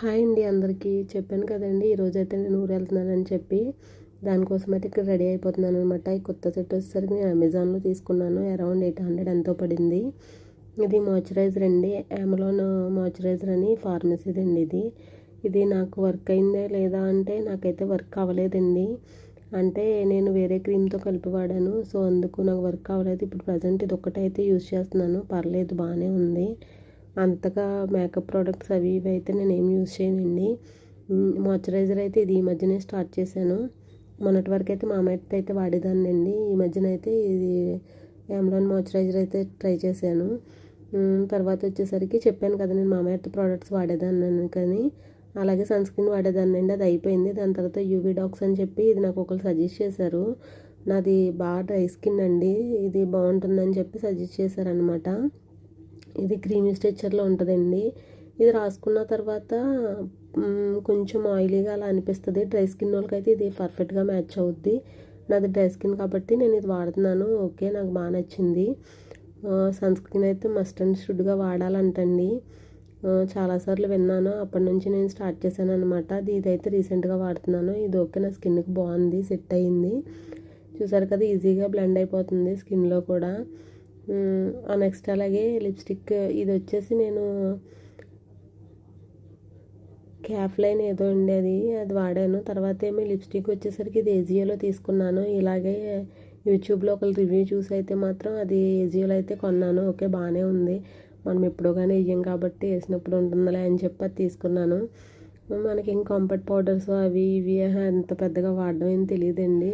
Hi అండి అందరికీ. చెప్పాను కదండి ఈరోజైతే నేను ఊరు వెళ్తున్నానని చెప్పి దానికోసం అయితే ఇక్కడ రెడీ అయిపోతున్నాను అనమాట. ఈ కొత్త సెట్ వచ్చేసరికి నేను అమెజాన్లో తీసుకున్నాను. అరౌండ్ 800 ఎంతో పడింది. ఇది మాయిశ్చరైజర్ అండి, అమెలాన్ మాయిశ్చరైజర్ అని ఫార్మసీది అండి. ఇది నాకు వర్క్ అయిందే లేదా అంటే నాకైతే వర్క్ అవ్వలేదండి. అంటే నేను వేరే క్రీమ్తో కలిపి వాడాను, సో అందుకు నాకు వర్క్ అవ్వలేదు. ఇప్పుడు ప్రజెంట్ ఇది ఒక్కటైతే యూజ్ చేస్తున్నాను, పర్లేదు బాగానే ఉంది. అంతగా మేకప్ ప్రోడక్ట్స్ అవి ఇవి అయితే నేను ఏం యూజ్ చేయనండి. మాయిశ్చరైజర్ అయితే ఇది ఈ మధ్యనే స్టార్ట్ చేశాను. మొన్నటి వరకు అయితే మామయ్యతో అయితే వాడేదాన్ని అండి. ఈ మధ్యన అయితే ఇది అమెలాన్ మాయిశ్చరైజర్ అయితే ట్రై చేశాను. తర్వాత వచ్చేసరికి చెప్పాను కదా నేను మామయ్యతో ప్రోడక్ట్స్ వాడేదాన్ని కానీ, అలాగే సన్ స్క్రీన్ వాడేదాన్ని అండి. అది అయిపోయింది. దాని తర్వాత యూవీ డాక్స్ అని చెప్పి ఇది నాకు ఒకరు సజెస్ట్ చేశారు. నాది బాగా డ్రై స్కిన్ అండి, ఇది బాగుంటుందని చెప్పి సజెస్ట్ చేశారనమాట. ఇది క్రీమీ స్ట్రక్చర్లో ఉంటుందండి. ఇది రాసుకున్న తర్వాత కొంచెం ఆయిలీగా అలా అనిపిస్తుంది. డ్రై స్కిన్ వాళ్ళకైతే ఇది పర్ఫెక్ట్గా మ్యాచ్ అవుద్ది. నాది డ్రై స్కిన్ కాబట్టి నేను ఇది వాడుతున్నాను. ఓకే, నాకు బాగా నచ్చింది. సన్ స్క్రీన్ అయితే మస్ట్ అండ్ షుడ్గా వాడాలంటండి. చాలాసార్లు విన్నాను, అప్పటి నుంచి నేను స్టార్ట్ చేశాను అనమాట. ఇదైతే రీసెంట్గా వాడుతున్నాను. ఇది ఓకే, నా స్కిన్కి బాగుంది, సెట్ అయ్యింది. చూసారు కదా, ఈజీగా బ్లెండ్ అయిపోతుంది స్కిన్లో కూడా. నెక్స్ట్ అలాగే లిప్స్టిక్ ఇది వచ్చేసి నేను క్యాఫ్లైన్ ఏదో ఉండేది, అది వాడాను. తర్వాత ఏమో లిప్స్టిక్ వచ్చేసరికి ఇది ఏజియోలో తీసుకున్నాను. ఇలాగే యూట్యూబ్లో ఒకరు రివ్యూ చూసి అయితే మాత్రం అది ఏజియోలో అయితే కొన్నాను. ఓకే, బాగానే ఉంది. మనం ఎప్పుడో కానీ వేయం కాబట్టి వేసినప్పుడు ఉంటుందిలే అని చెప్పి అది తీసుకున్నాను. మనకి ఇంక కాంపాక్ట్ పౌడర్స్ అవి ఇవి అంత పెద్దగా వాడడం ఏం తెలియదండి.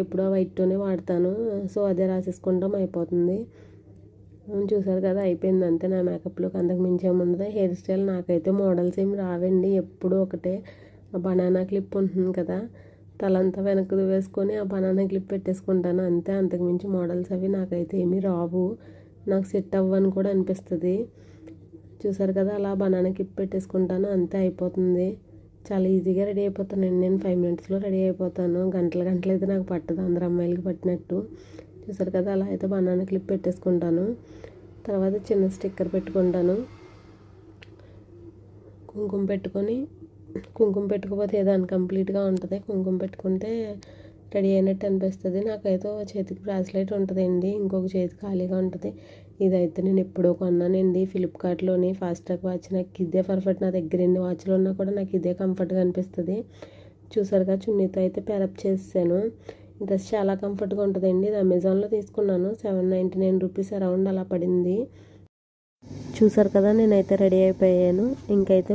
ఎప్పుడో వైట్తోనే వాడతాను, సో అదే రాసేసుకుంటాం, అయిపోతుంది. చూసారు కదా, అయిపోయింది అంతే. నా మేకప్లోకి అంతకు మించి ఏముండదు. హెయిర్ స్టైల్ నాకైతే మోడల్స్ ఏమి రావండి, ఎప్పుడూ ఒకటే. ఆ బనానా క్లిప్ ఉంటుంది కదా, తలంతా వెనక్కి వేసుకొని ఆ బనానా క్లిప్ పెట్టేసుకుంటాను అంతే. అంతకు మించి మోడల్స్ అవి నాకైతే ఏమీ రావు, నాకు సెట్ అవ్వని కూడా అనిపిస్తుంది. చూసారు కదా, అలా బనానా క్లిప్ పెట్టేసుకుంటాను అంతే, అయిపోతుంది. చాలా ఈజీగా రెడీ అయిపోతానండి నేను. 5 మినిట్స్లో రెడీ అయిపోతాను. గంటలు గంటలు అయితే నాకు పట్టదు, అందరు అమ్మాయిలకి పట్టినట్టు. చూసారు కదా, అలా అయితే బనానా క్లిప్ పెట్టేసుకుంటాను. తర్వాత చిన్న స్టిక్కర్ పెట్టుకుంటాను. కుంకుమ పెట్టుకోకపోతే ఏదో అన్కంప్లీట్గా ఉంటుంది. కుంకుమ పెట్టుకుంటే రెడీ అయినట్టు అనిపిస్తుంది. నాకైతే చేతికి బ్రాస్లెట్ ఉంటుందండి, ఇంకొక చేతి ఖాళీగా ఉంటుంది. ఇదైతే నేను ఎప్పుడో కొన్నానండి ఫ్లిప్కార్ట్లోని. Fast track watch. నాకు ఇదే పర్ఫెక్ట్. నా దగ్గర ఎన్ని వాచ్లు ఉన్నా కూడా నాకు ఇదే కంఫర్ట్గా అనిపిస్తుంది. చూసారుగా, చున్నీతో అయితే పేరప్ చేసాను. డ్రెస్ చాలా కంఫర్ట్గా ఉంటుందండి. ఇది అమెజాన్లో తీసుకున్నాను. 799 రూపీస్ అరౌండ్ అలా పడింది. చూసారు కదా, నేనైతే రెడీ అయిపోయాను. ఇంకైతే